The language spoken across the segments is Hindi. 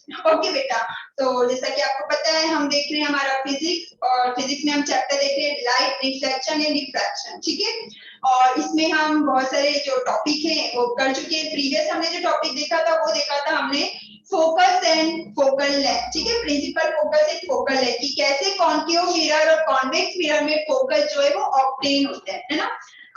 ओके बेटा, तो जैसा कि आपको पता है हम देख रहे हैं हमारा फिजिक्स, और फिजिक्स में हम चैप्टर देख रहे हैं लाइट, रिफ्लेक्शन एंड डिफ्रैक्शन, ठीक है। और इसमें हम बहुत सारे जो टॉपिक हैं वो कर चुके हैं। प्रीवियस हमने जो टॉपिक देखा था वो देखा था हमने फोकस एंड फोकल लेंथ, ठीक है, principal focus and focal length, कि कैसे कॉन्केव मिरर और कॉन्वेक्स मिरर में फोकस जो है वो ऑब्टेन होता है ना।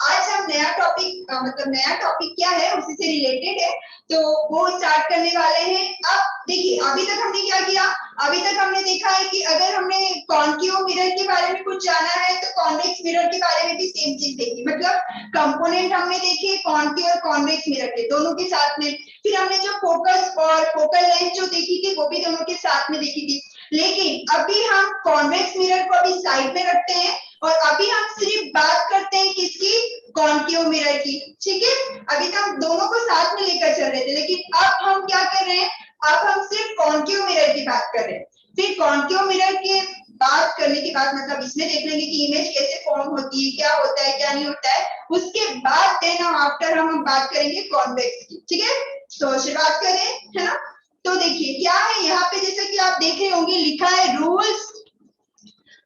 आज हम नया टॉपिक मतलब नया टॉपिक क्या है उसी से रिलेटेड है, तो वो स्टार्ट करने वाले हैं। अब देखिए अभी तक हमने क्या किया, अभी तक हमने देखा है कि अगर हमने कॉन्केव मिरर के बारे में कुछ जाना है तो कॉन्वेक्स मिरर के बारे में भी सेम चीज देखी, मतलब कंपोनेंट हमने देखे कॉन्केव और कॉन्वेक्स मिरर के दोनों के साथ में। फिर हमने जो फोकस और फोकल लेंथ जो देखी थी वो भी दोनों के साथ में देखी थी। लेकिन अभी हम कॉन्वेक्स मिरर को अभी साइड में रखते हैं और अभी हम सिर्फ बात करते हैं किसकी, कॉन्केव मिरर की, ठीक है। अभी तक हम दोनों को साथ में लेकर चल रहे थे, लेकिन अब हम क्या कर रहे हैं, अब हम सिर्फ कॉन्केव मिरर की बात कर रहे हैं। फिर कॉन्केव मिरर के बात करने के बाद मतलब इसमें देख लेंगे कि इमेज कैसे फॉर्म होती है, क्या होता है क्या नहीं होता है, उसके बाद देन हम आफ्टर हम बात करेंगे कॉन्वेक्स की, ठीक है। तो शुरुआत करें, है ना। तो देखिए क्या है यहाँ पे, जैसे कि आप देख रहे होंगे लिखा है rules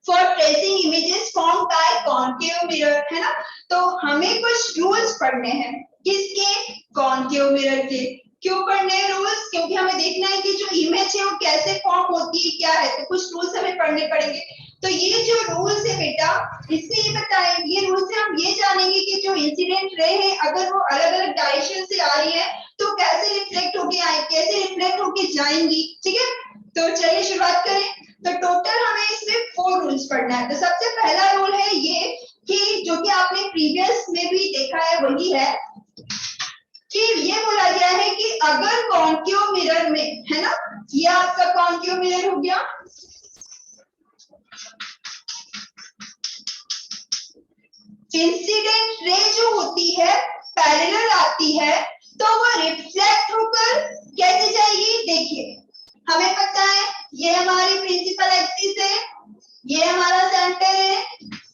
for tracing images form by concave mirror, है ना। तो हमें कुछ रूल्स पढ़ने हैं, किसके, कॉन्केव मिरर के। क्यों पढ़ने हैं रूल्स, क्योंकि हमें देखना है कि जो इमेज है वो कैसे फॉर्म होती है, क्या है, तो कुछ रूल्स हमें पढ़ने पड़ेंगे। तो ये जो रूल्स है बेटा, इससे ये बताएं, ये रूल्स से हम ये जानेंगे कि जो इंसिडेंट रे है अगर वो अलग अलग डायरेक्शन से आ रही है तो कैसे रिफ्लेक्ट होके आए, कैसे रिफ्लेक्ट होके जाएंगी, ठीक है। तो चलिए शुरुआत करें। तो टोटल हमें इसमें 4 रूल्स पढ़ना है। तो सबसे पहला रूल है ये कि जो कि आपने प्रीवियस में भी देखा है वही है कि ये बोला गया है कि अगर कॉन्केव मिरर में, है ना, ये आपका कॉन्केव मिरर हो गया, इंसिडेंट रे जो होती है पैरेलल आती है तो वो रिफ्लेक्ट होकर कैसे जाएगी, देखिए हमें पता है ये हमारी प्रिंसिपल एक्सिस है, ये हमारा सेंटर है,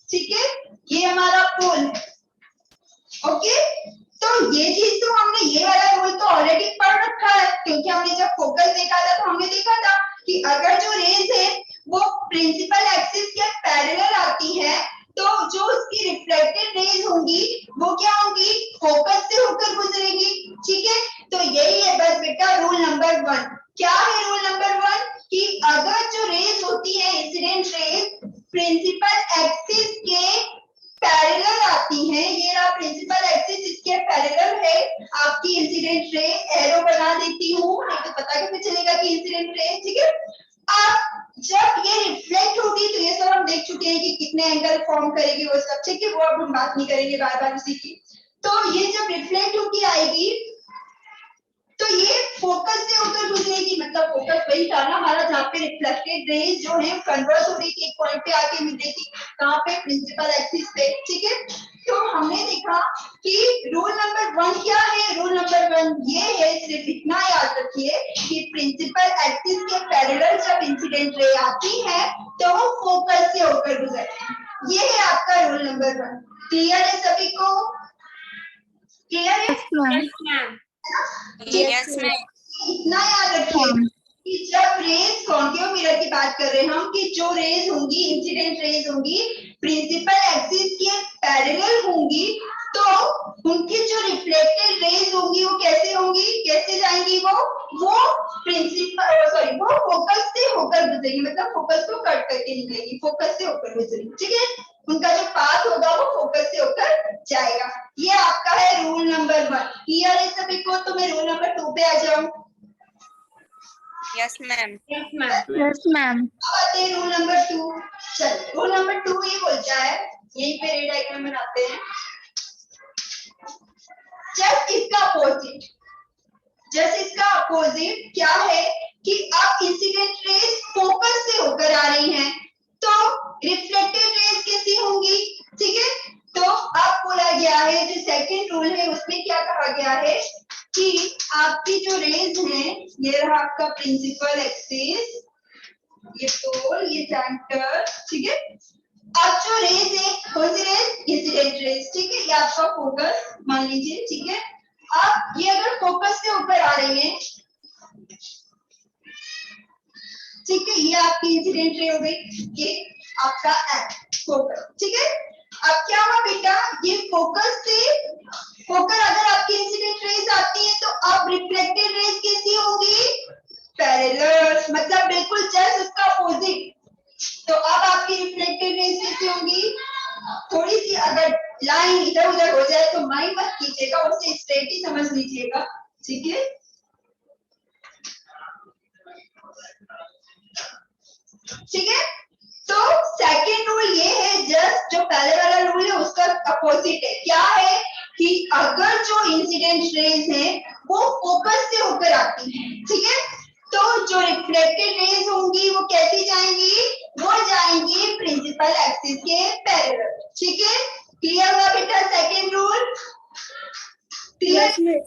ठीक है, ये हमारा पोल है, ओके। तो ये चीज तो हमने ये वाला रूल तो ऑलरेडी पढ़ रखा है, क्योंकि हमने जब फोकस देखा था तो हमने देखा था कि अगर जो रेज है वो प्रिंसिपल एक्सिस के पैरेलल आती है तो जो उसकी रिफ्लेक्टेड रेज होंगी वो क्या होंगी, फोकस से होकर गुजरेगी, ठीक है। तो यही है बस बेटा रूल नंबर 1। क्या है रूल नंबर 1 कि अगर जो रेज होती है इंसिडेंट रेज प्रिंसिपल एक्सिस के पैरेलल आती हैं, ये रहा प्रिंसिपल एक्सिस इसके पैरेलल है, आपकी इंसिडेंट रे एरो बना देती हूँ नहीं तो पता कैसे चलेगा कि इंसिडेंट रे, ठीक है। अब जब ये रिफ्लेक्ट होगी तो ये सब हम देख चुके हैं कि कितने एंगल फॉर्म करेगी वो सब, ठीक है, वो अब हम बात नहीं करेंगे बार बार उसी की। तो ये जब रिफ्लेक्ट होके आएगी तो ये फोकस से होकर गुजरेगी, मतलब फोकस वही था ना हमारा जहाँ पे रिफ्लेक्टेड रेज जो है कन्वर्स हो रही थी, एक पॉइंट पे आके मिल रही थी, कहाँ पे, प्रिंसिपल एक्सिस पे, ठीक है। तो हमने देखा कि रूल नंबर 1 क्या है, रूल नंबर 1 ये है, सिर्फ इतना याद रखिए कि प्रिंसिपल एक्सिस के पैरेलल जब इंसिडेंट रे आती है तो वो फोकस से होकर गुजरती, ये है आपका रूल नंबर 1। क्लियर है सभी को, क्लियर है, यस मैम। इतना याद रखिए कि जब रेज कॉन्केव मिरर की बात कर रहे हैं हम कि जो रेज होंगी इंसिडेंट रेज होंगी प्रिंसिपल एक्सिस के पैरेलल होंगी तो उनकी जो रिफ्लेक्टेड रेज होंगी वो कैसे होंगी, कैसे जाएंगी, वो प्रिंसिपल सॉरी वो फोकस से होकर गुजरेगी, मतलब फोकस को कट करके निकलेगी, फोकस से होकर गुजरेगी, ठीक है। उनका जो पाथ होगा वो फोकस से होकर जाएगा। ये आपका है रूल नंबर 1। क्लियर है सभी को, तो मैं रूल नंबर 2 पे आ जाऊं। Yes ma'am. Yes ma'am. Yes ma'am. अब आते हैं रूल नंबर 2। चलिए रूल नंबर 2 ये बोलता है, यहीं पे रे डायग्राम बनाते हैं, जस्ट इसका अपोजिट, जस्ट इसका अपोजिट क्या है कि अब इंसिडेंट रेज फोकस से होकर आ रही हैं तो रिफ्लेक्टेड रेज कैसी होंगी, ठीक है। तो अब बोला गया है जो सेकंड रूल है उसमें क्या कहा गया है कि आपकी जो रेज हैं, ये रहा आपका प्रिंसिपल एक्सिस, ये पोल, ये सेंटर, ठीक है। अब जो रेज है कौन सी रेज, इंसिडेंट रेज, ठीक है, ये आपका फोकस मान लीजिए, ठीक है। अब ये अगर फोकस से ऊपर आ रही है ठीक है, ये आपकी इंसिडेंट रे हो गई, ये आपका फोकस। ठीक है, अब क्या हुआ बेटा, ये फोकस से फोकस अगर आपकी इंसिडेंट रेज आती है तो अब रिफ्लेक्टेड रेज कैसी होगी, पैरेलल, मतलब बिल्कुल जस्ट उसका अपोजिट। तो अब आपकी रिफ्लेक्टेड रेज कैसी होंगी, थोड़ी सी अगर लाइन इधर उधर हो जाए तो माइंड मत कीजिएगा, उसे स्ट्रेट ही समझ लीजिएगा। ठीक है, ठीक है, तो सेकंड रूल ये है, जस्ट जो पहले वाला रूल है उसका अपोजिट है। क्या है कि अगर जो इंसिडेंट रेज है वो फोकस से होकर आती है, ठीक है, तो जो रिफ्लेक्टेड रेज होंगी वो कैसी जाएंगी, वो जाएंगी प्रिंसिपल एक्सिस के पैरेलल। ठीक है, क्लियर हुआ बेटा second rule, clear? Yes ma'am.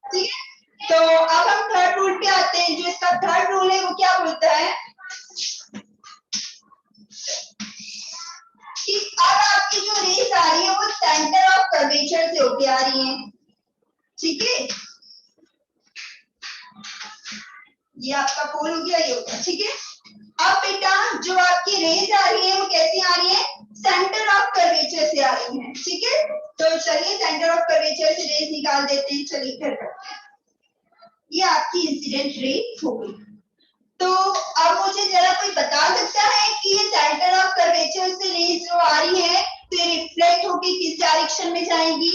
ठीक है, तो अब हम थर्ड रूल पे आते हैं। जो इसका थर्ड रूल है वो क्या बोलता है कि अब आपकी जो रेस आ रही है वो सेंटर ऑफ कर्वेचर से होके आ रही है। ठीक है, ये आपका पोल हो गया, ये हो गया। ठीक है, अब बेटा जो आपकी रेज आ रही है वो कैसी आ रही है, सेंटर ऑफ कर्वेचर से आ रही है। ठीक है, तो चलिए सेंटर ऑफ कर्वेचर से रेज निकाल देते हैं। चलिए फिर करते हैं, ये आपकी इंसिडेंट रे हो गई। तो अब मुझे जरा कोई बता सकता है कि ये सेंटर ऑफ कर्वेचर से रेज जो आ रही है तो ये रिफ्लेक्ट होकर किस डायरेक्शन में जाएगी?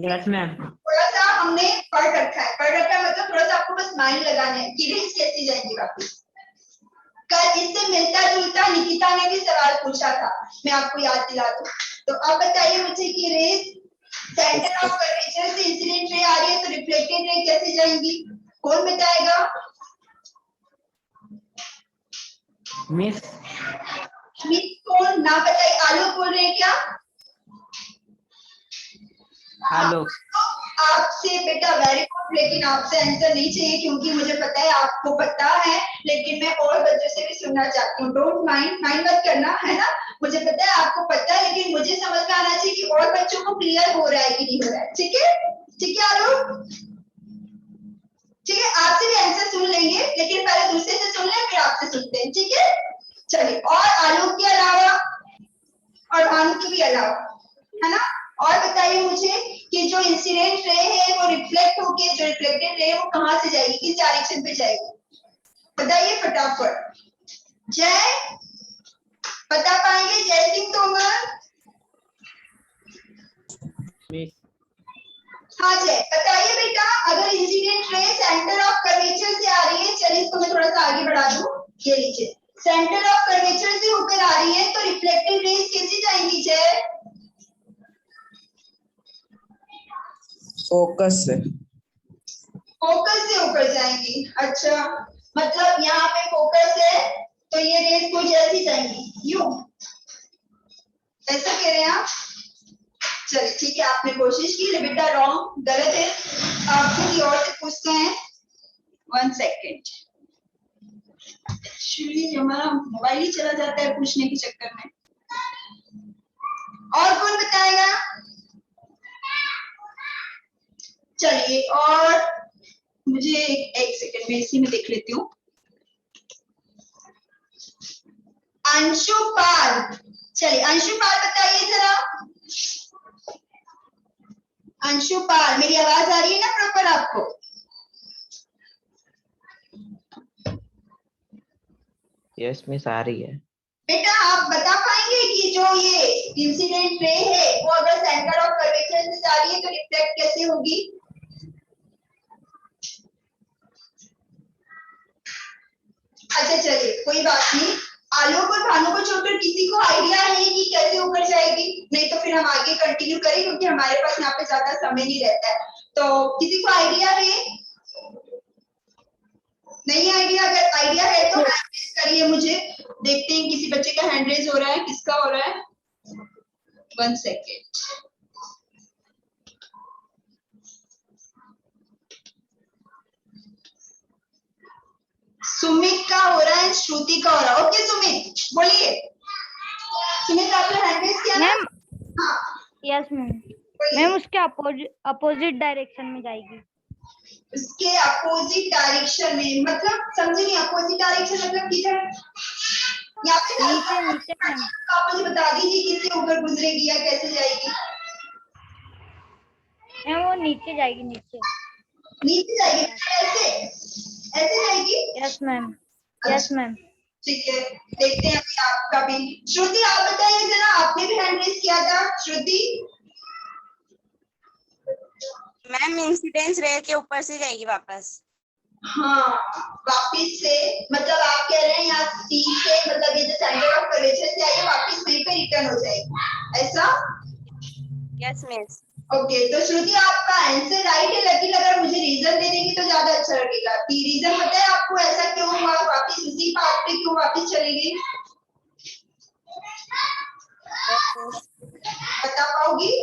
Yes ma'am. थोड़ा सा हमने पढ़ रखा है मतलब थोड़ा सा आपको बस माइंड लगाना है कि रेज कैसी जाएगी वापस। कल इससे मिलता जुलता निकिता ने भी सवाल पूछा था, मैं आपको याद दिला दूं। तो अब बताइए मुझे कि रेज सेंटर ऑफ कर्वेचर से इंसिडेंट रे आ रही है तो रिफ्लेक्टेड रे कैसे जाएंगी, कौन बताएगा? मिस मिस कौन, ना बताइए, आलोक बोल रहे हैं क्या? आलोक। आपसे बेटा वेरी गुड, लेकिन आपसे आंसर नहीं चाहिए क्योंकि मुझे पता है आपको पता है, लेकिन मैं और बच्चों से भी सुनना चाहती हूँ। डोंट माइंड मत करना, है ना, मुझे पता है आपको पता है, लेकिन मुझे समझ में आना चाहिए कि और बच्चों को क्लियर हो रहा है कि नहीं हो रहा है। ठीक है, ठीक है आलोक, ठीक है, आपसे भी आंसर सुन लेंगे, लेकिन पहले दूसरे से सुन लें फिर आपसे सुनते हैं। ठीक है, चलिए, और आलोक के अलावा और भानु के भी अलावा, है ना, और बताइए मुझे कि जो इंसिडेंट रे है वो रिफ्लेक्ट होके, जो रिफ्लेक्टेड रे वो कहां से जाएगी, किस डायरेक्शन पे जाएगी, बताइए फटाफट। जय, बता पाएंगे? जय सिंह तोमर। मिस हाँ जय, बताइए बेटा, अगर incident ray centre of curvature से आ रही है, चलिए इसको मैं थोड़ा सा आगे बढ़ा दूं, ये लीजिए, सेंटर ऑफ कर्वेचर से होकर आ रही है तो रिफ्लेक्टेड रेज कैसे जाएंगी जय? फोकस से। फोकस से होकर जाएंगी। अच्छा, मतलब यहाँ पे फोकस है तो ये रेज कुछ ऐसी जाएंगी, यूं, ऐसा कह रहे हैं आप? चलिए ठीक है, आपने कोशिश की, बेटा रॉन्ग, गलत है। आप किसी और से पूछते हैं, 1 सेकेंड। एक्चुअली हमारा मोबाइल ही चला जाता है पूछने के चक्कर में। और कौन बताएगा? चलिए, और मुझे एक सेकंड में इसी में देख लेती हूँ। अंशुपाल, चलिए अंशुपाल बताइए जरा। अंशुपाल, मेरी आवाज आ रही है ना प्रॉपर आपको? यस मिस आ रही है। बेटा आप बता पाएंगे कि जो ये इंसिडेंट रे है वो अगर सेंटर ऑफ कर्वेचर से जा रही है तो रिफ्लेक्ट कैसे होगी? अच्छा चलिए कोई बात नहीं, आलोक और भानु को छोड़कर किसी को आइडिया है कि कैसे ऊपर जाएगी? नहीं तो फिर हम आगे कंटिन्यू करें क्योंकि हमारे पास यहाँ पे ज्यादा समय नहीं रहता है। तो किसी को आइडिया है? नहीं आइडिया? अगर आइडिया है तो हैंड रेज करिए, मुझे देखते हैं किसी बच्चे का हैंड रेज हो रहा है, किसका हो रहा है? 1 सेकेंड। सुमित का हो रहा है, श्रुति का हो रहा है। ओके सुमित बोलिए। सुमित आपने हैंड रेज किया ना? मैम हाँ यस मैम। मैम उसके अपोजिट डायरेक्शन में जाएगी। उसके अपोजिट डायरेक्शन में मतलब समझे नहीं, अपोजिट डायरेक्शन मतलब किधर? यहाँ पे नीचे नीचे मैम। आप मुझे बता दीजिए किससे ऊपर गुजरेगी या कैसे जाएगी? मैम वो नीचे जाएगी, नीचे नीचे जाएगी, ऐसे ऐसे जाएगी। Yes ma'am, yes ma'am. ठीक है, देखते हैं अभी आपका भी। श्रुति आप बताइए जरा, आपने भी हैंड रेज किया था श्रुति। मैम इंसिडेंस रे के ऊपर से जाएगी वापस। हाँ, वापिस से मतलब आप कह रहे हैं यहाँ सी से, मतलब ये जो सेंटर ऑफ कर्वेचर से आई है वापिस वहीं पे रिटर्न हो जाएगी, ऐसा? Yes miss. ओके, तो श्रुति आपका आंसर राइट है, लेकिन अगर मुझे रीजन दे देंगे तो ज्यादा अच्छा लगेगा कि रीजन पता है आपको ऐसा क्यों हुआ, वापिस उसी पार्ट पे क्यों वापिस चली गई? बता पाओगी?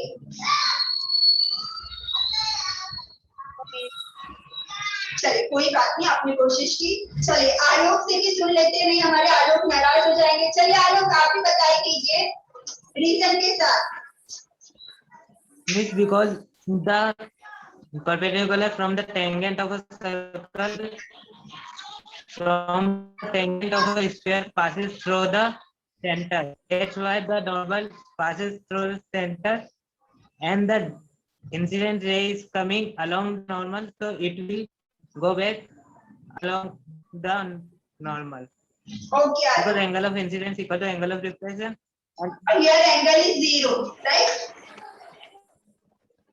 चलिए कोई बात नहीं, आपने कोशिश की। चलिए आलोक से भी सुन लेते हैं, नहीं हमारे आलोक नाराज हो जाएंगे। चलिए आलोक आप भी बताइए कीजिए रीजन के साथ। Miss, because the perpendicular from the tangent of a circle from the tangent of a sphere passes through the center. That's why the normal passes through the center and the incident ray is coming along normal, so it will go back along the normal. Okay, Because angle of incidence equal to angle of reflection. and here angle is 0, right?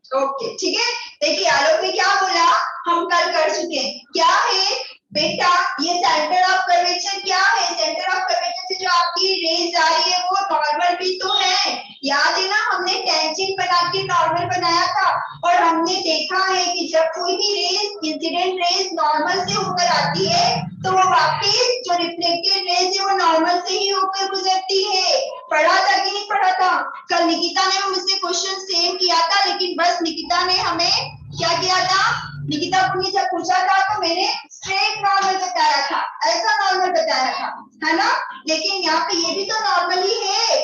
Okay ठीक है, देखिए आलोक ने क्या बोला, हम कल कर चुके हैं। क्या है बेटा ये सेंटर ऑफ कर्वेचर? क्या है सेंटर ऑफ कर्वेचर से जो आपकी रेज आ रही है वो नॉर्मल भी तो है। याद है ना, हमने टेंजेंट बना के नॉर्मल बनाया था और हमने देखा है कि जब कोई भी रेज इंसिडेंट रेज नॉर्मल से होकर आती है तो वो वापस जो रिफ्लेक्टेड रेज है वो नॉर्मल से ही होकर गुजरती है। पढ़ा था कि नहीं पढ़ा था? कल निकिता ने मुझसे क्वेश्चन सेम किया था, लेकिन बस निकिता ने हमें क्या किया था, निकिता ने जब पूछा था तो मैंने स्ट्रेट नॉर्मल बताया था, ऐसा नॉर्मल बताया था, है ना? लेकिन यहाँ पे ये भी तो नॉर्मल ही है,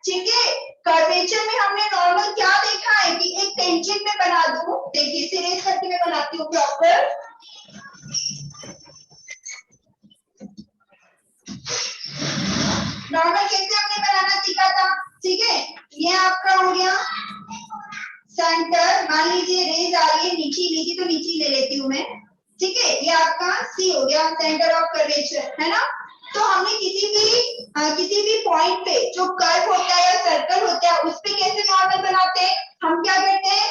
ठीक है। कर्वेचर में हमने नॉर्मल क्या देखा है कि एक टेंजेंट में बना दूं, देखिए इसे रेज करके मैं बनाती हूँ प्रॉपर। नॉर्मल कैसे हमने बनाना सीखा था, ठीक है। ये आपका हो गया सेंटर, मान लीजिए रेज आ रही है नीचे ली थी तो नीचे ले लेती हूँ मैं, ठीक है। ये आपका सी हो गया सेंटर ऑफ कर्वेचर, है ना। तो हमने किसी भी पॉइंट पे जो कर्व होता है या सर्कल होता है उस पे कैसे नॉर्मल बनाते हैं, हम क्या करते हैं,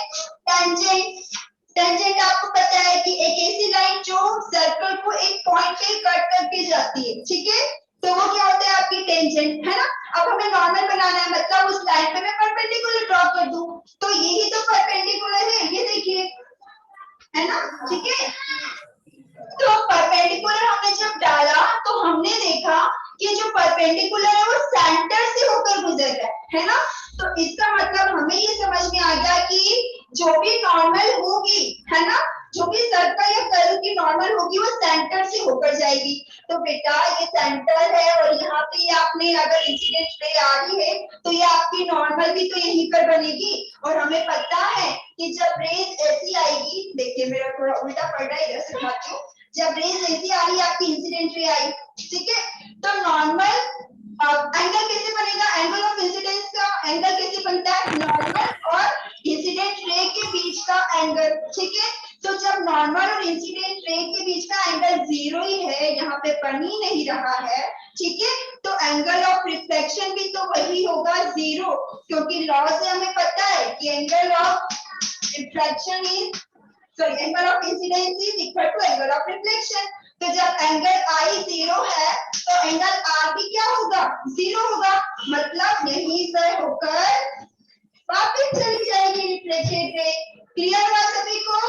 टेंजेंट। टेंजेंट आपको पता है कि एक ऐसी लाइन जो सर्कल को एक पॉइंट पे कट करके जाती है, ठीक है, तो वो क्या होता है आपकी टेंजेंट, है ना। अब हमें नॉर्मल बनाना है, मतलब उस लाइन पे मैं परपेंडिकुलर ड्रॉ कर दूं, तो यही तो परपेंडिकुलर है, ये देखिए, है ना, ठीक है। तो परपेंडिकुलर हमने जब डाला तो हमने देखा कि जो परपेंडिकुलर है वो सेंटर से होकर गुजर रहा है ना। तो इसका मतलब हमें ये समझ में आ गया कि जो भी नॉर्मल होगी, है ना, जो भी सर्कल या कर्व की नॉर्मल होगी वो सेंटर से होकर जाएगी। तो बेटा ये सेंटर है और यहाँ पे आपने अगर इंसिडेंट रे आ रही है तो ये आपकी नॉर्मल भी तो यहीं पर बनेगी। और हमें पता है कि जब रेज ऐसी आएगी, देखिए मेरा थोड़ा उल्टा पड़ रहा है, इधर से उठाती हूँ, जब रेज ऐसी आ रही है आपकी इंसिडेंट रे आई, ठीक है, तो नॉर्मल एंगल कैसे बनेगा, एंगल ऑफ इंसिडेंस का एंगल कैसे बनता है, नॉर्मल और इंसिडेंट रे के बीच का एंगल, ठीक है। तो जब नॉर्मल और इंसिडेंट रे के बीच का एंगल 0 ही है, यहाँ पे बन ही नहीं रहा है, ठीक है, तो एंगल ऑफ रिफ्लेक्शन भी तो वही होगा 0, क्योंकि लॉ से हमें पता है कि angle of reflection is angle of incidence is equal to angle of reflection. तो जब एंगल आई 0 है तो एंगल आर भी क्या होगा, 0 होगा, मतलब यहीं से होकर वापस चली जाएगी रिफ्लेक्टेड रे। क्लियर हुआ सभी को?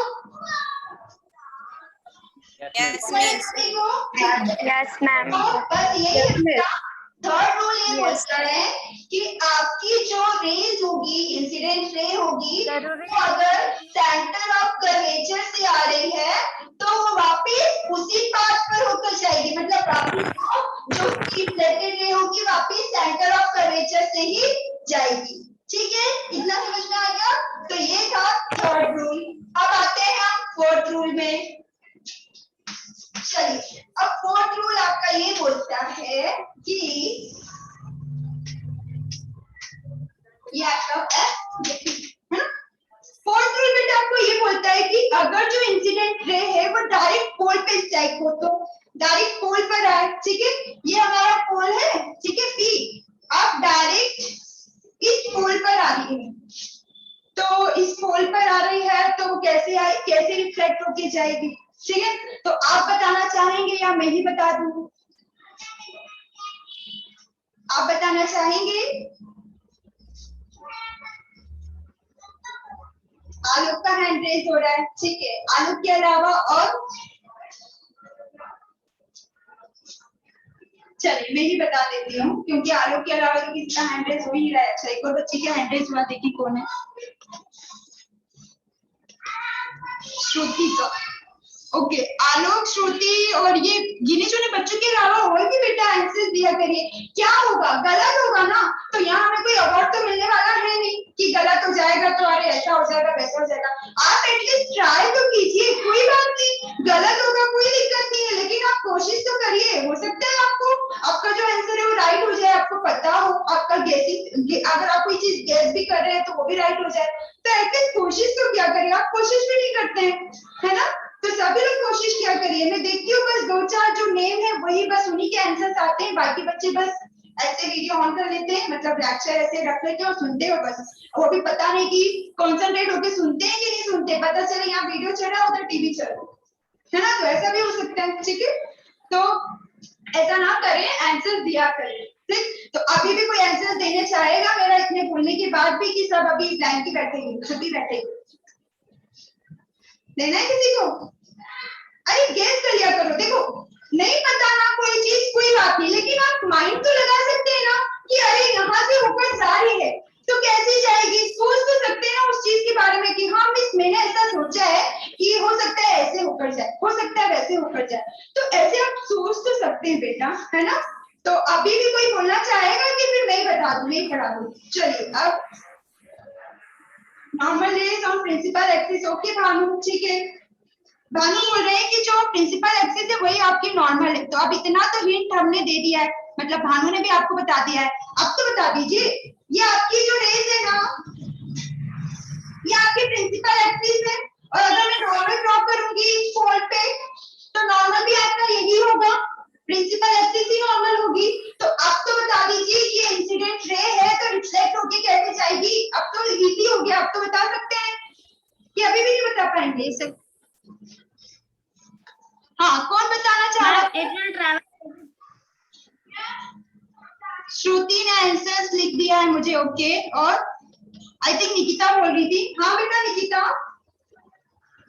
Yes miss. Yes ma'am. बस यही थर्ड रूल ये बोलता है कि आपकी जो रेज होगी, इंसिडेंट रे होगी, वो अगर सेंटर ऑफ कर्वेचर से आ रही है तो वो वापस उसी पाथ पर होकर जाएगी, मतलब वापस जो रिफ्लेक्टेड रे होगी वापस सेंटर ऑफ कर्वेचर से ही जाएगी। ठीक है, इतना समझ में आ गया। तो ये था थर्ड रूल। अब आते हैं हम फोर्थ रूल में। चलिए, अब फोर्थ रूल आपका ये बोलता है कि ये आपका है ना। फोर्थ रूल बेटा आपको ये बोलता है कि अगर जो इंसिडेंट रे है वो डायरेक्ट पोल पे स्ट्राइक हो तो डायरेक्ट पोल पर आए, ठीक है, ये हमारा पोल है, ठीक है पी, आप डायरेक्ट इस पोल पर आ रही है, तो इस पोल पर आ रही है तो वो कैसे आए, कैसे रिफ्लेक्ट होके जाएगी, ठीक है। तो आप बताना चाहेंगे या मैं ही बता दूं? आप बताना चाहेंगे? आलोक का हैंड रेज हो रहा है, ठीक है। आलोक के अलावा और? चलिए मैं ही बता देती हूँ, क्योंकि आलोक के अलावा तो किसी का हैंड रेज हो ही रहा है। अच्छा, एक और बच्ची का हैंड रेज हुआ, देखिए कौन है। श्रुति का। ओके, आलोक, श्रुति और ये गिने चुने बच्चों के अलावा और भी बेटा आंसर दिया करिए। क्या होगा, गलत होगा ना, तो यहाँ हमें कोई अवार्ड तो मिलने वाला है नहीं कि गलत हो जाएगा तो अरे ऐसा हो जाएगा वैसा हो जाएगा। आप एटलीस्ट ट्राई तो कीजिए, कोई बात नहीं, गलत होगा कोई दिक्कत नहीं है, लेकिन आप कोशिश तो करिए। हो सकता है आपको आपका जो आंसर है वो राइट हो जाए, आपको पता हो, आपका गेसिंग, अगर आप कोई चीज गेस भी कर रहे हैं तो वो भी राइट हो जाए। तो एटलीस्ट कोशिश तो क्या करिए, आप कोशिश भी नहीं करते हैं, है ना। तो सभी लोग कोशिश क्या करिए। मैं देखती हूँ बस 2-4 जो नेम है वही बस उन्हीं के आंसर्स आते हैं, बाकी बच्चे बस ऐसे वीडियो ऑन कर लेते हैं, मतलब लेक्चर ऐसे रख लेते हैं और सुनते हो बस। वो भी पता नहीं कि कंसंट्रेट होकर सुनते हैं कि नहीं सुनते, पता चले यहाँ वीडियो चल रहा है उधर टीवी चल रहा है ना, तो ऐसा भी हो सकता है, ठीक है। तो ऐसा ना करें, आंसर दिया करें, ठीक। तो अभी भी कोई आंसर देने चाहेगा मेरा इतने बोलने के बाद भी, कि सब अभी ब्लैंक ही बैठेंगे, छुट्टी बैठेंगे? देना है किसी को? अरे गेस कर लिया करो, देखो नहीं पता ना कोई चीज कोई बात नहीं, लेकिन आप माइंड तो लगा सकते हैं ना कि अरे यहाँ से होकर जा रही है तो कैसे जाएगी, सोच तो सकते हैं ना उस चीज के बारे में कि हाँ मिस मैंने ऐसा सोचा है कि हो सकता है ऐसे होकर जाए, हो सकता है वैसे होकर जाए, तो ऐसे आप सोच तो सकते हैं बेटा, है ना। तो अभी भी कोई बोलना चाहेगा कि फिर मैं ही बता दूं, मैं ही पढ़ा दूं? चलिए, अब normal rays on principal axis, okay Bhanu, ठीक है। भानु बोल रहे हैं कि जो प्रिंसिपल एक्सिस है वही आपकी नॉर्मल है, तो अब इतना तो हिंट हमने दे दिया है, मतलब भानु ने भी आपको बता दिया है। अब तो बता दीजिए, ये आपकी जो रेज है ना, ये आपकी प्रिंसिपल एक्सिस है, और अगर मैं नॉर्मल ड्रॉ करूंगी पोल पे तो नॉर्मल भी आपका यही होगा, प्रिंसिपल एक्सिस ही नॉर्मल होगी। तो अब तो बता दीजिए कि इंसिडेंट रे है तो रिफ्लेक्ट होके कैसे जाएगी, अब तो इजी हो गया, अब तो बता सकते हैं कि अभी भी नहीं बता पाएंगे ये सब? हाँ, कौन बताना चाह रहा है? It will travel. श्रुति ने आंसर्स लिख दिया है मुझे, ओके। और आई थिंक निकिता बोल रही थी, हाँ बेटा Nikita.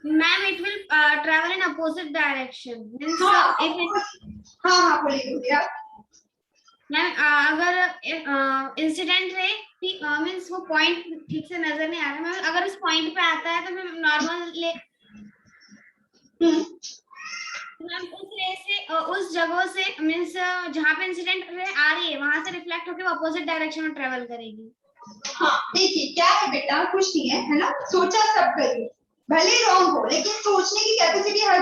Ma'am it will travel in opposite direction, means हाँ बोलिए आप। मैम अगर इंसिडेंट रे मींस वो पॉइंट ठीक से नजर नहीं आ रहा मैम, अगर उस पॉइंट पे आता है तो मैम नॉर्मल ले मैम उस रे से उस जगह से मींस जहाँ पे इंसिडेंट रे आ रही है वहां से रिफ्लेक्ट होकर वो अपोजिट डायरेक्शन में ट्रेवल करेगी। हाँ देखिए क्या है बेटा, कुछ नहीं है, है ना, सोचा सब करिए, भले रॉन्ग हो लेकिन सोचने की कैपेसिटी हर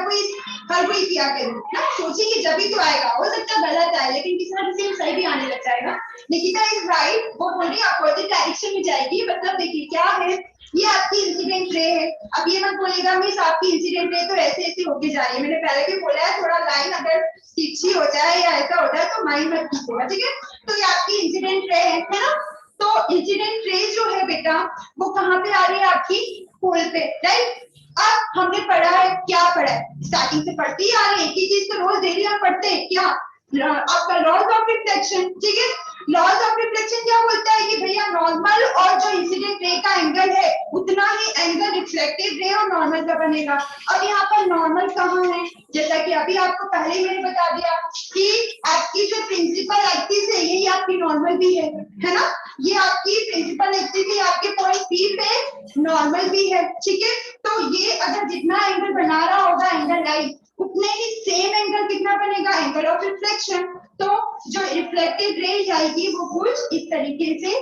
कोई किया करे ना, सोचेंगे जब ही तो आएगा, हो सकता है गलत आए लेकिन किसी ना किसी में सही भी आने लग जाएगा। निकिता इज राइट, वो बोल रही है अपोजिट डायरेक्शन में जाएगी, मतलब देखिए क्या है, ये आपकी इंसिडेंट रे है। अब ये मत बोलेगा मिस आपकी इंसिडेंट रे तो ऐसे ऐसे होके जा रही है, मैंने पहले भी बोला है थोड़ा लाइन अगर तिरछी हो जाए या ऐसा हो जाए तो माइंड मत कीजिएगा, ठीक है। तो ये आपकी इंसिडेंट रे है ना। तो इंसिडेंट रे जो है बेटा वो कहाँ पे आ रही है, आपकी पोल पे, राइट। अब हमने पढ़ा है, क्या पढ़ा है, स्टार्टिंग से पढ़ते ही आ रहे हैं, एक ही चीज तो रोज डेली हम पढ़ते हैं, क्या आपका लॉज ऑफ रिफ्लेक्शन, ठीक है। लॉज ऑफ रिफ्लेक्शन क्या बोलता है कि भैया नॉर्मल और जो इंसिडेंट रे का एंगल है उतना ही एंगल रिफ्लेक्टिव रे और नॉर्मल का बनेगा। अब यहाँ पर नॉर्मल कहाँ है, जैसा कि अभी आपको पहले ही मैंने बता दिया कि आपकी जो प्रिंसिपल एक्सिस है यही आपकी नॉर्मल भी है ना, ये आपकी प्रिंसिपल एक्सिस है, आपके पॉइंट पी पे नॉर्मल भी है, ठीक है। तो ये अगर जितना एंगल बना रहा होगा एंगल लाइन, उतने ही सेम एंगल कितना बनेगा, एंगल ऑफ रिफ्लेक्शन। तो जो रिफ्लेक्टेड रे जाएगी वो कुछ इस तरीके से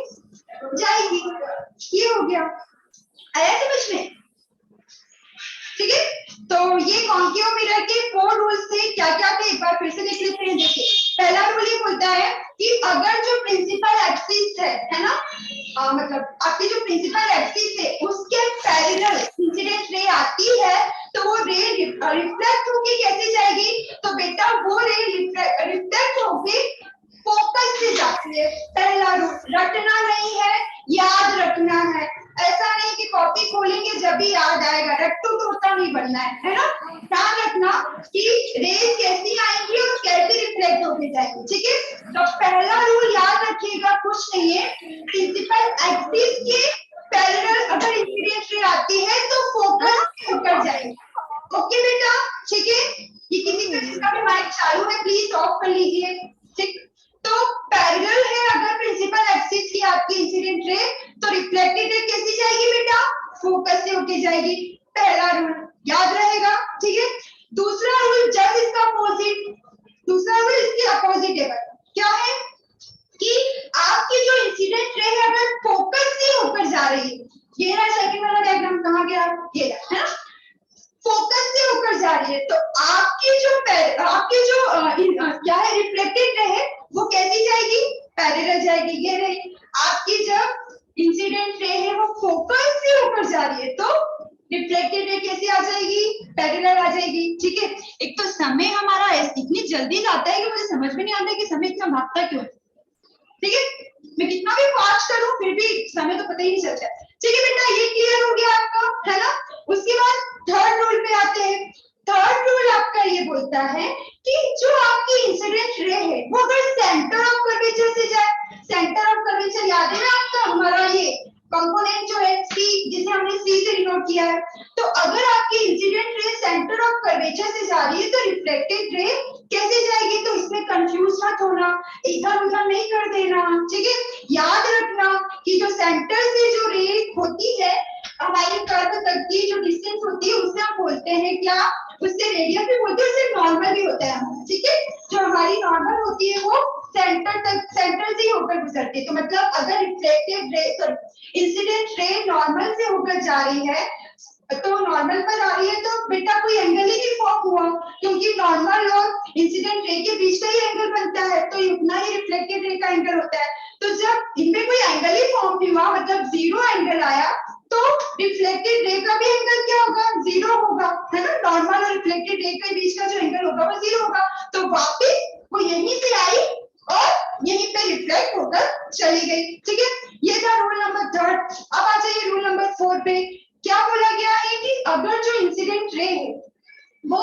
जाएगी। ये हो गया, आया समझ में? ठीक है, तो ये कॉन्केव मिरर के 4 रूल्स थे। क्या क्या थे एक बार फिर से देख लेते हैं। देखिए पहला रूल ये बोलता है कि अगर जो प्रिंसिपल एक्सिस है ना, मतलब आपकी जो प्रिंसिपल एक्सिस है उसके पैरेलल इंसिडेंट रे आती है तो वो रे रिफ्लेक्ट होके कैसे जाएगी? तो बेटा वो रे रिफ्लेक्ट होके फोकस से जाती है। पहला रूल रटना नहीं है, याद रखना है। ऐसा नहीं कि कॉपी खोलेंगे जब भी याद आएगा, रट्टू तोता नहीं बनना है ना। ध्यान रखना कि रेज कैसी आएंगी और कैसे रिफ्लेक्ट होके जाएंगी। ठीक है, तो पहला रूल याद रखिएगा, कुछ नहीं है, प्रिंसिपल एक्सिस के पैरेलल अगर इंसिडेंट रे आती है तो फोकस होकर जाएगी। ओके बेटा, ठीक है। ये किसी का जिसका भी माइक चालू है प्लीज ऑफ कर लीजिए। ठीक, तो पैरेलल है अगर प्रिंसिपल एक्सिस की आपकी इंसिडेंट रे तो रिफ्लेक्टेड रे कैसी जाएगी बेटा? फोकस से होके जाएगी। पहला रूल याद रहेगा। ठीक है, दूसरा रूल जब इसका अपोजिट, दूसरा रूल इसके अपोजिट है। क्या है कि आपकी जो इंसिडेंट रे है अगर फोकस से होकर जा रही है, ये रहा सेकंड वाला डायग्राम, कहां गया ये रहा, है ना, फोकस से होकर जा रही है तो आपकी जो क्या है रिफ्लेक्टेड रे है वो कैसी जाएगी? पैरेलल जाएगी। ये रही आपकी जब इंसिडेंट रे है वो फोकस से होकर जा रही है तो रिफ्लेक्टेड रे कैसी आ जाएगी? पैरेलल आ जाएगी। ठीक है, एक तो समय हमारा इतनी जल्दी जाता है कि मुझे समझ में नहीं आता कि समय इतना भागता क्यों है। ठीक है, मैं कितना भी फास्ट करूं फिर भी समय तो पता ही नहीं चलता। ठीक है बेटा, ये क्लियर हो गया आपका, है ना। उसके बाद थर्ड रूल पे आते हैं। थर्ड रूल आपका ये बोलता है कि जो आपकी इंसिडेंट रे है वो अगर सेंटर ऑफ कर्वेचर से जाए, सेंटर ऑफ कर्वेचर याद है ना आपका, हमारा ये कंपोनेंट जो है सी, जिसे हमने सी से डिनोट किया है, तो अगर आपकी incident ray centre of curvature से जा रही है तो रिफ्लेक्टेड रे कैसे जाएगी? तो इसमें कंफ्यूज मत होना, इधर उधर नहीं कर देना। ठीक है, याद रखना कि जो सेंटर से जो रे होती है हमारी कर्व तक की जो डिस्टेंस होती है उसे हम बोलते हैं क्या? उससे रेडियस भी बोलते हैं, उससे नॉर्मल भी होता है। ठीक है, जो हमारी नॉर्मल होती है वो सेंटर तक, सेंटर से होकर गुजरती है। तो मतलब अगर reflected ray incident ray normal से होकर जा रही है तो नॉर्मल पर आ रही है तो बेटा कोई एंगल ही नहीं फॉर्म हुआ, क्योंकि नॉर्मल और इंसिडेंट रे के बीच का ही एंगल बनता है तो उतना ही रिफ्लेक्टेड रे का एंगल होता है। तो जब इनमें कोई एंगल ही फॉर्म नहीं हुआ, मतलब जीरो एंगल आया, तो रिफ्लेक्टेड रे का भी एंगल क्या होगा? जीरो होगा, है ना। नॉर्मल और रिफ्लेक्टेड रे के बीच का जो एंगल होगा वो जीरो होगा। तो वापस वो यहीं से आई और यहीं पे रिफ्लेक्ट होकर चली गई। ठीक है, ये था रूल नंबर 3। अब आ जाइए रूल नंबर 4 पे। क्या बोला गया है कि अगर जो इंसिडेंट रे है वो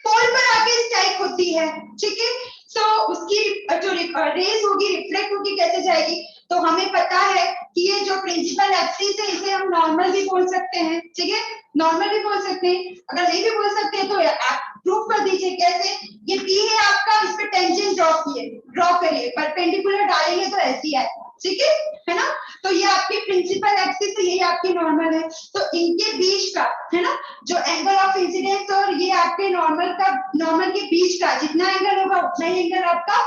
पोल पर आके स्ट्राइक होती है, ठीक है, तो उसकी जो रेज होगी रिफ्लेक्ट होगी कैसे जाएगी? तो हमें पता है कि ये जो प्रिंसिपल एक्सिस है इसे हम नॉर्मल भी बोल सकते हैं। ठीक है, नॉर्मल भी बोल सकते हैं। अगर नहीं भी बोल सकते हैं तो आप प्रूफ कर दीजिए कैसे। ये P है आपका, इस पे टेंजेंट ड्रॉ करिए, परपेंडिकुलर डालेंगे तो ऐसी आएगी। ठीक है ना। तो ये आपकी प्रिंसिपल एक्सिस है, ये आपकी नॉर्मल है, तो इनके बीच का, है ना, जो एंगल ऑफ इंसिडेंस और ये आपके नॉर्मल का, नॉर्मल के बीच का जितना एंगल होगा उतना ही एंगल आपका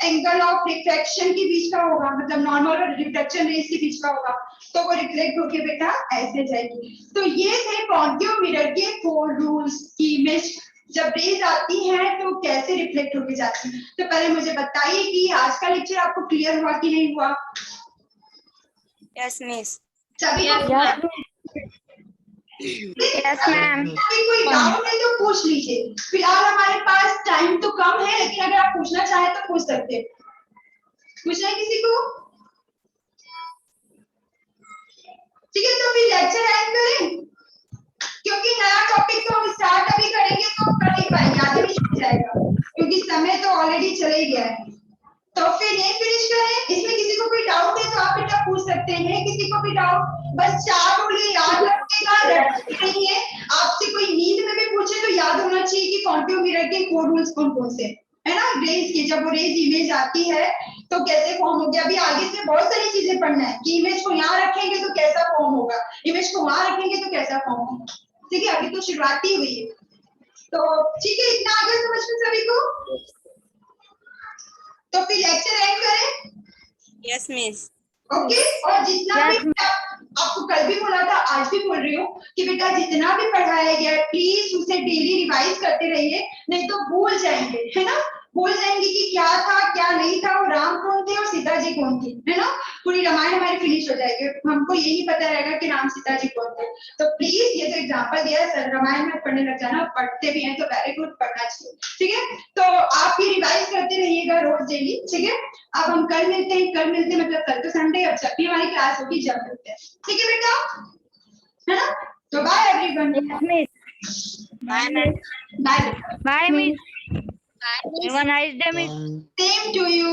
एंगल ऑफ रिफ्लेक्शन के बीच का होगा, मतलब नॉर्मल और रिफ्लेक्शन रेज के बीच का होगा। तो वो रिफ्लेक्ट होके बेटा ऐसे जाएगी। तो ये थे कॉन्केव मिरर के 4 रूल्स की इमेज जब रेज आती है तो कैसे रिफ्लेक्ट होके जाती है। तो पहले मुझे बताइए कि आज का लेक्चर आपको क्लियर हुआ कि नहीं हुआ? Yes miss. सभी को यस मैम। कोई डाउट है तो पूछ लीजिए। फिलहाल हमारे पास टाइम तो कम है, लेकिन अगर आप पूछना चाहें तो पूछ सकते हैं। पूछना है किसी को? ठीक है, तो फिर लेक्चर एंड करें, क्योंकि नया टॉपिक तो हम स्टार्ट अभी करेंगे तो कर नहीं पाएंगे, आगे भी छूट जाएगा, क्योंकि समय तो ऑलरेडी चला ही गया है। तो फिर ये फिनिश करें। इसमें किसी को कोई डाउट है तो आप बेटा पूछ सकते हैं। किसी को भी डाउट, बस 4 रूल याद रखिएगा, नहीं है आपसे कोई नींद में भी पूछे तो याद होना चाहिए कि कॉन्केव मिरर के 4 रूल्स कौन कौन से है ना। रेज की जब वो रेज इमेज आती है तो कैसे फॉर्म होगी, अभी आगे से बहुत सारी चीजें पढ़ना है कि इमेज को यहाँ रखेंगे तो कैसा फॉर्म होगा, इमेज को वहां रखेंगे तो कैसा फॉर्म होगा। ठीक है, अभी तो शुरुआत ही हुई है। तो ठीक है, इतना आगे समझ में सभी को? तो फिर लेक्चर एंड करें। Yes miss. ओके। और जितना Yes, भी आपको कल भी बोला था, आज भी बोल रही हूँ कि बेटा जितना भी पढ़ाया गया है प्लीज उसे डेली रिवाइज करते रहिए, नहीं तो भूल जाएंगे, है ना, भूल जाएंगे कि क्या था क्या नहीं था, और राम कौन थे और सीता जी कौन थी, है ना, पूरी रामायण हमारी फिनिश हो जाएगी, हमको यही पता रहेगा कि राम सीता जी कौन थे। तो प्लीज ये जो एग्जाम्पल दिया है सर, रामायण में पढ़ने लग जाना, पढ़ते भी हैं तो वेरी गुड, पढ़ना चाहिए, ठीक है। तो आप भी रिवाइज करते रहिएगा रोज डेली, ठीक है। अब हम कल मिलते हैं, कल मिलते हैं मतलब कल तो संडे, अब जब भी हमारी क्लास होगी जब मिलते हैं, ठीक है बेटा, है ना। तो bye everyone, yes, miss. Bye ma'am. Bye, Bye, miss. Bye Have a nice day, miss. Same to you.